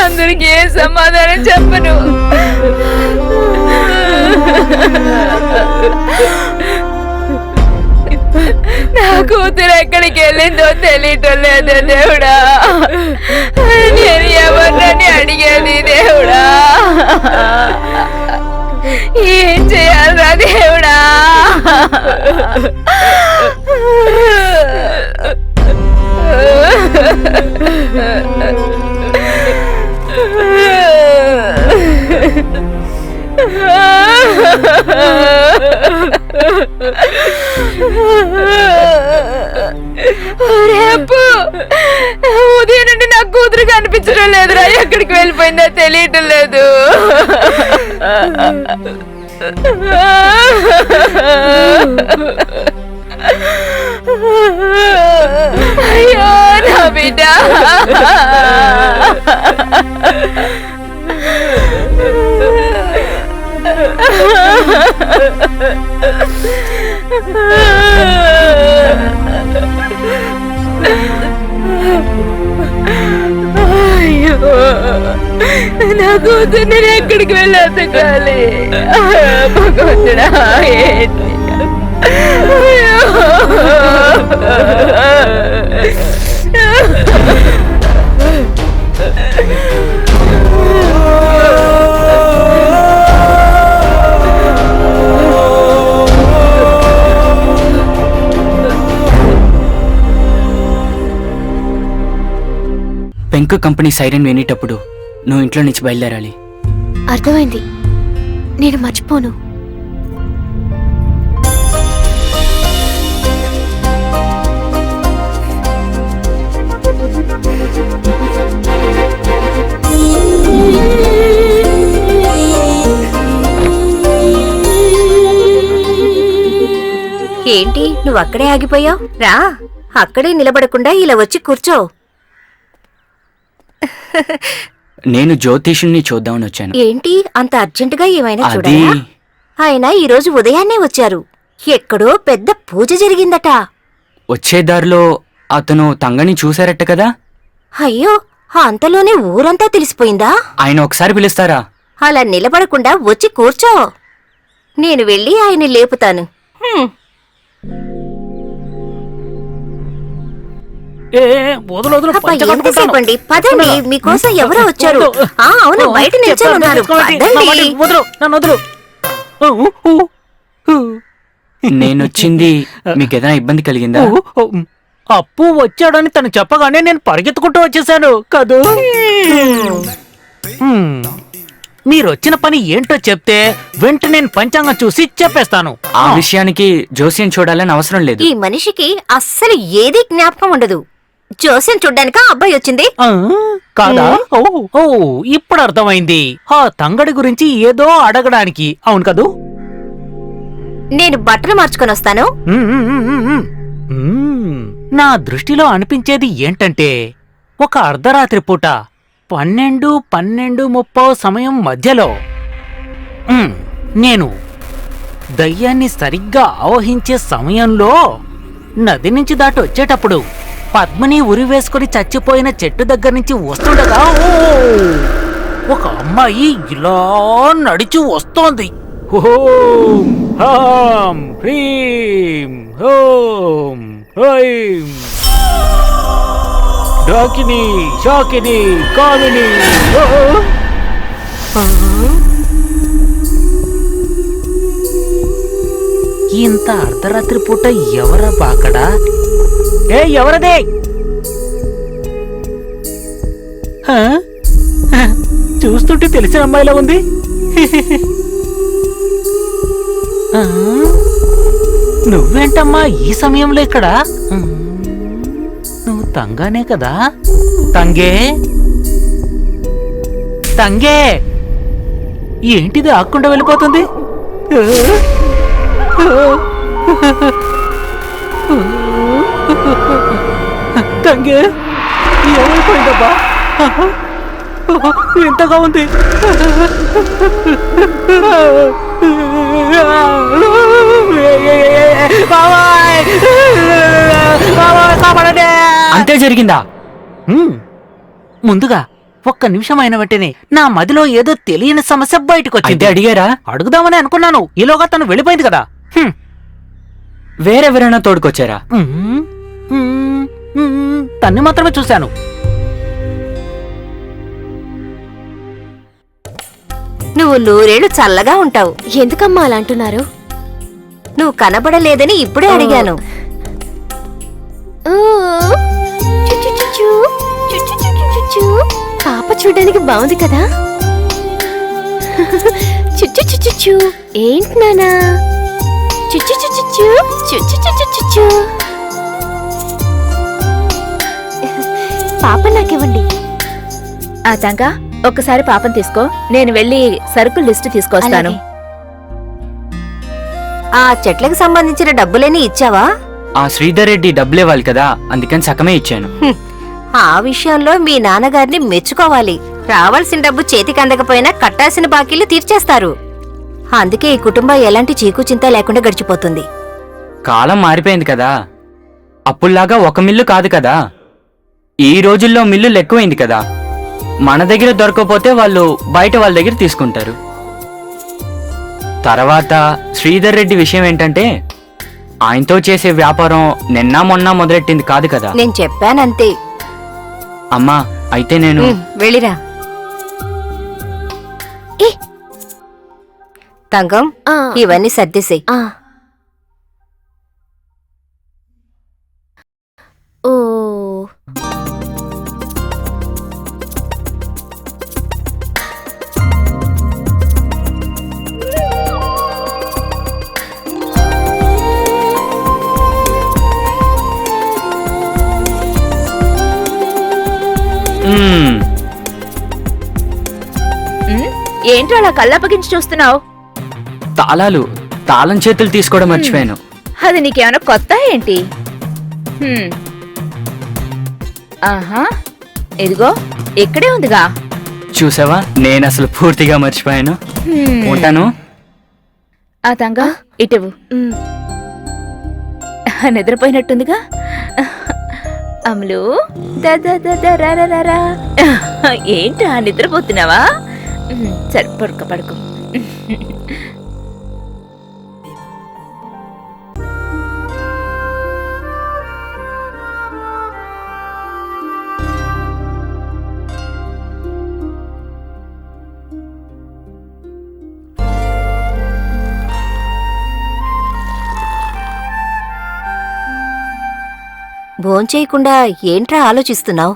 అందరికి ఏ సమాధానం చెప్పను. నా కూతురు ఎక్కడికి వెళ్ళిందో తెలియటం లేదు దేవుడా. నేను ఎవరిని అడిగేది దేవుడా? ఏం చేయాలరా దేవుడా? ఉదయం నుండి నా కూతురు కనిపించడం లేదురా. ఎక్కడికి వెళ్ళిపోయిందో తెలియటం లేదు. అయ్యో నా బిడ్డ. అయ్యో నా కూతురు నేను ఎక్కడికి వెళ్ళాలి? భగవంతుడా ఏంటి? పెంకు కంపెనీ సైరన్ వినేటప్పుడు నువ్వు ఇంట్లో నుంచి బయలుదేరాలి. అర్థమైంది, నేను మర్చిపోను. ఏంటి నువ్వు అక్కడే ఆగిపోయావు? రా, అక్కడే నిలబడకుండా ఇలా వచ్చి కూర్చో. నేను జ్యోతిషుణ్ణి చూద్దామని వచ్చాను. ఏంటి అంత అర్జెంటుగా ఏమైనా అది చూడాలా? ఆయన ఈరోజు ఉదయాన్నే వచ్చారు. ఎక్కడో పెద్ద పూజ జరిగిందట. వచ్చే దారిలో అతను తంగని చూశారట కదా? అయ్యో, అంతలోనే ఊరంతా తెలిసిపోయిందా? ఆయన ఒకసారి పిలుస్తారా? అలా నిలబడకుండా వచ్చి కూర్చో. నేను వెళ్ళి ఆయన లేపుతాను. అబ్బా, ఎంతసేపండి, పదండి. మీకోసం ఎవరో వచ్చారు. అవును, బయట నిల్చొని ఉన్నారు. పదండి. నేనొచ్చింది మీకేదైనా ఇబ్బంది కలిగిందా? అప్పు వచ్చాడని తను చెప్పగానే నేను పరిగెత్తుకుంటూ వచ్చేసాను కదూ. మీరొచ్చిన పని ఏంటో చెప్తే వెంటనే నేను పంచాంగం చూసి చెప్పేస్తాను. ఆ విషయానికి జోస్యం చూడాలని అవసరం లేదు. ఈ మనిషికి అస్సలు ఏది జ్ఞాపకం ఉండదు. జోస్యం చూడ్డానికా అబ్బాయి వచ్చింది? కాదా? ఓ ఇప్పుడు అర్థమైంది. ఆ తంగడి గురించి ఏదో అడగడానికి. అవును కదూ. నేను బట్టలు మార్చుకొని వస్తాను. నా దృష్టిలో అనిపించేది ఏంటంటే, ఒక అర్ధరాత్రి పూట 12-12:30 సమయం మధ్యలో నేను దయ్యాన్ని సరిగ్గా ఆవహించే సమయంలో నది నుంచి దాటి వచ్చేటప్పుడు పద్మిని ఉరివేసుకుని చచ్చిపోయిన చెట్టు దగ్గర నుంచి వస్తుండగా ఒక అమ్మాయి ఇలా నడిచి వస్తోంది. ఓం హాం హ్రీం ఓం హ్రీం డాకిని షాకిని కామిని. ఇంత అర్ధరాత్రి పూట ఎవరా బాకడా? ఎవరదే? చూస్తుంటే తెలిసిన అమ్మాయిలా ఉంది. నువ్వేంటమ్మా ఈ సమయంలో ఇక్కడ? నువ్వు తంగానే కదా? తంగే తంగే ఏంటిది ఆక్కుండా వెళ్ళిపోతుంది? తంగే ఏమైపోయిందబ్బా? వింతగా ఉంది. అంతే జరిగిందా? ముందుగా ఒక్క నిమిషం అయిన వెంటనే నా మదిలో ఏదో తెలియని సమస్య బయటకు అయితే వచ్చింది. అడిగారా? అడుగుదామని అనుకున్నాను, ఈలోగా తను వెళ్ళిపోయింది కదా. వేరెవరైనా తోడుకొచ్చారా? తన్ని మాత్రమే చూశాను. నువ్వు 100 ఏళ్ళు చల్లగా ఉంటావు. ఎందుకమ్మా అలా అంటున్నారు? నువ్వు కనబడలేదని ఇప్పుడే అడిగాను. పాప చూడడానికి బాగుంది కదా. చుచ్చు చుచ్చు ఏంటి నానా? చుచ్చు చుచ్చు చుచ్చు చుచ్చు చుచ్చు. పాప నాకివ్వండి. ఆ తంగా ఒక్కసారి పాపను తీసుకో, నేను వెళ్ళి సరుకుల లిస్టు తీసుకొస్తాను. ఆ చెట్లకు సంబంధించిన డబ్బులేని ఇచ్చావా? ఆ శ్రీధర్ రెడ్డి డబ్బులేవాలి కదా, అందుకని సగమే ఇచ్చాను. ఆ విషయంలో మీ నాన్నగారిని మెచ్చుకోవాలి. రావాల్సిన డబ్బు చేతికి అందకపోయినా కట్టాల్సిన బాకీలు తీర్చేస్తారు. అందుకే ఈ కుటుంబం ఎలాంటి చీకు చింత లేకుండా గడిచిపోతుంది. కాలం మారిపోయింది కదా, అప్పుల్లాగా ఒక మిల్లు కాదు కదా. ఈ రోజుల్లో మిల్లులు ఎక్కువైంది కదా. మన దగ్గర దొరకకపోతే వాళ్ళు బయట వాళ్ళ దగ్గర తీసుకుంటారు. తర్వాత శ్రీధర్ రెడ్డి విషయం ఏంటంటే, ఆయనతో చేసే వ్యాపారం నిన్న మొన్న మొదలెట్టింది కాదు కదా. నేను చెప్పానంతే. అమ్మా అయితే నేను వెళ్ళిరా. తంగం, ఇవన్నీ సర్దేసేయ్. ఓ ఏంటో అలా కళ్ళప్పగించి చూస్తున్నావు? తాళం చేతులు తీసుకోవడం మర్చిపోయాను. అది నీకేమైనా కొత్త ఏంటి? ఆహా, ఇదిగో ఇక్కడే ఉందిగా. చూసావా, నేను అసలు పూర్తిగా మర్చిపోయాను. ఉంటాను. ఆ తంగా ఇటువు. నిద్రపోయినట్టుందిగా. అమలు ఏంటా నిద్రపోతున్నావా? సరే పడుకో పడుకో. భోంచేయకుండా ఏంట్రా ఆలోచిస్తున్నావు?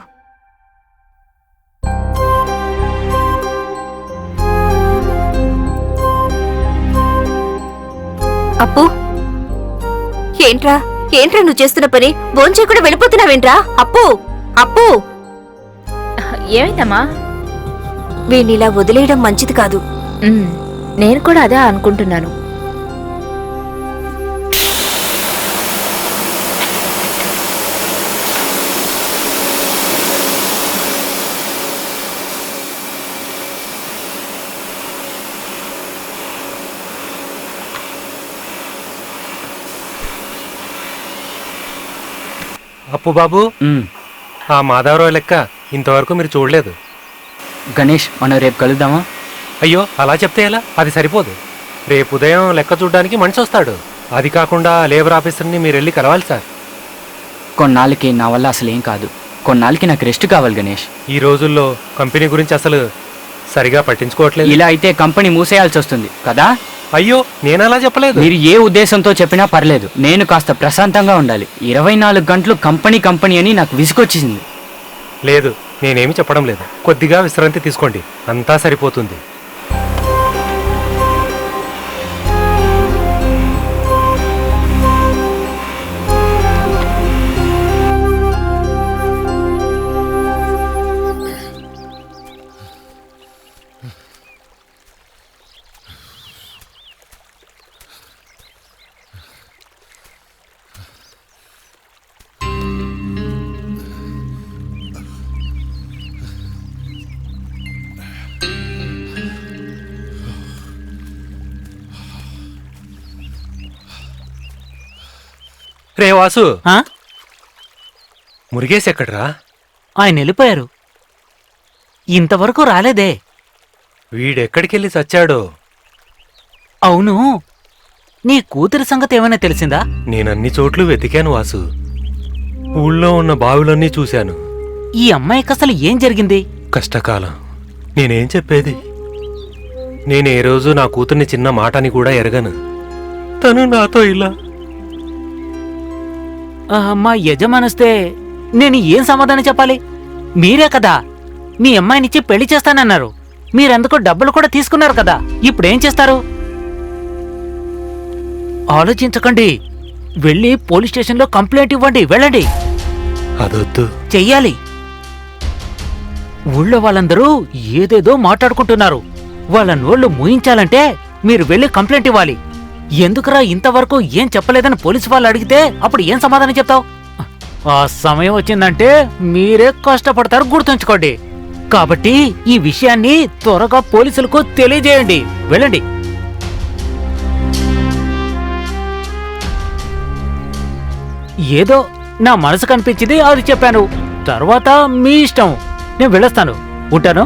అప్పు, ఏంట్రా నువ్వు చేస్తున్న పని? భోంచేయకుండా వెళ్ళిపోతున్నావేంట్రా? అప్పు అప్పు, ఏమైందమ్మా? వీణ్ణిలా వదిలేయడం మంచిది కాదు. నేను కూడా అదే అనుకుంటున్నాను. అప్పు బాబు, ఆ మాధవరావు లెక్క ఇంతవరకు మీరు చూడలేదు. గణేష్, మనం రేపు కలుద్దామా? అయ్యో, అలా చెప్తే ఎలా? అది సరిపోదు. రేపు ఉదయం లెక్క చూడడానికి మనిషి వస్తాడు. అది కాకుండా లేబర్ ఆఫీసర్ని మీరు వెళ్ళి కలవాలి సార్. కొన్నాళ్ళకి నా వల్ల అసలు ఏం కాదు. కొన్నాళ్ళకి నాకు రెస్ట్ కావాలి గణేష్. ఈ రోజుల్లో కంపెనీ గురించి అసలు సరిగా పట్టించుకోవట్లేదు. ఇలా అయితే కంపెనీ మూసేయాల్సి వస్తుంది కదా. అయ్యో, నేనలా చెప్పలేదు. మీరు ఏ ఉద్దేశంతో చెప్పినా పర్లేదు, నేను కాస్త ప్రశాంతంగా ఉండాలి. 24 గంటలు కంపెనీ అని నాకు విసుగొచ్చింది. లేదు, నేనేమి చెప్పడం లేదు. కొద్దిగా విశ్రాంతి తీసుకోండి, అంతా సరిపోతుంది. రే వాసు, మురిగేసి ఎక్కడ్రా? ఆయన వెళ్ళిపోయారు. ఇంతవరకు రాలేదే. వీడెక్కడికెళ్ళి చచ్చాడో? అవును, నీ కూతురి సంగతి ఏమైనా తెలిసిందా? నేనన్ని చోట్లు వెతికాను వాసు. ఊళ్ళో ఉన్న బావులన్నీ చూశాను. ఈ అమ్మాయికి అసలు ఏం జరిగింది? కష్టకాలం. నేనేం చెప్పేది? నేనే రోజు నా కూతుర్ని చిన్న మాటని కూడా ఎరగను. తను నాతో ఇలా. మా యజమానిస్తే నేను ఏం సమాధానం చెప్పాలి? మీరే కదా మీ అమ్మాయినిచ్చి పెళ్లి చేస్తానన్నారు. మీరెందుకు డబ్బులు కూడా తీసుకున్నారు కదా. ఇప్పుడేం చేస్తారు? ఆలోచించకండి, వెళ్ళి పోలీస్ స్టేషన్లో కంప్లైంట్ ఇవ్వండి. వెళ్ళండి. అదొద్దు. చెయ్యాలి. ఊళ్ళో వాళ్ళందరూ ఏదేదో మాట్లాడుకుంటున్నారు. వాళ్ళ నోళ్లు మూయించాలంటే మీరు వెళ్ళి కంప్లైంట్ ఇవ్వాలి. ఎందుకురా ఇంతవరకు ఏం చెప్పలేదని పోలీసు వాళ్ళు అడిగితే అప్పుడు ఏం సమాధానం చెప్తావు? ఆ సమయం వచ్చిందంటే మీరే కష్టపడతారు, గుర్తుంచుకోండి. కాబట్టి ఈ విషయాన్ని త్వరగా పోలీసులకు తెలియజేయండి. వెళ్ళండి. ఏదో నా మనసు కనిపించింది, అది చెప్పాను. తర్వాత మీ ఇష్టం. నేను వెళ్ళొస్తాను. ఉంటాను.